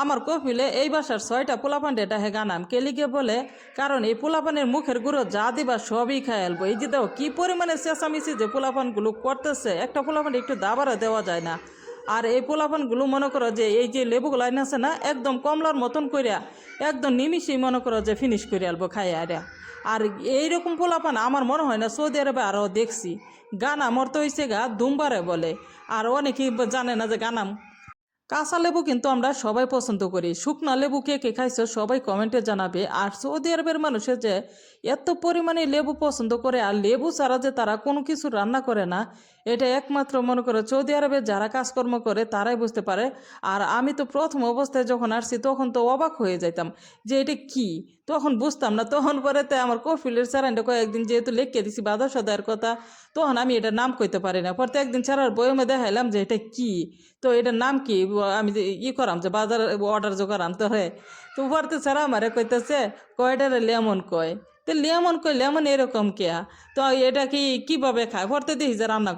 আমার কপিলে এই বাসার 6টা পোলাপান এটা হে গানাম কেলিকে বলে, কারণ এই পোলাপানের মুখের গুঁড়ো যা দিবা সবই খাই আলবো। এই যে দাও কী পরিমাণে চেঁচামেচি যে পোলাপানগুলো করতেছে, একটা পোলাপান একটু দাবারও দেওয়া যায় না। আর এই পোলাপানগুলো মনে করো যে এই যে লেবুগুলো আছে না, একদম কমলার মতন কইরা একদম নিমিষেই মনে করো যে ফিনিশ করে আলবো খাই আরে। আর এইরকম পোলাপান আমার মনে হয় না সৌদি আরবে আরও দেখছি। গানাম অর্থ হয়েছে গা দুমবারে বলে। আর অনেকেই জানে না যে গানাম কাঁচা লেবু কিন্তু আমরা সবাই পছন্দ করি। শুকনো লেবু কে কে খাইছো সবাই কমেন্টে জানাবে। আর সৌদি আরবের মানুষের যে এত পরিমাণে লেবু পছন্দ করে, আর লেবু ছাড়া যে তারা কোনো কিছু রান্না করে না, এটা একমাত্র মনে করে সৌদি আরবে যারা কাজকর্ম করে তারাই বুঝতে পারে। আর আমি তো প্রথম অবস্থায় যখন আসছি তখন তো অবাক হয়ে যাইতাম যে এটা কি, তখন বুঝতাম না। তখন পরেতে আমার কফিলের স্যারান্ডে কয়েকদিন যেহেতু লিখে দিছি বাধা সদায়ের কথা, তখন আমি এটার নাম কইতে পারি না। পরে একদিন স্যারার বইমে দেখাইলাম যে এটা কি, তো এটার নাম কি, আমি যে করাম যে বাজার অর্ডার যে করাম তো হে, তো পরতে ছাড়া আমারে কইতেছে কয়টারে লেমন কয়, তো লেমন কই লেমন এরকম কেয়া, তো এটা কি কিভাবে খায়, পরতে দেখি যে রান্না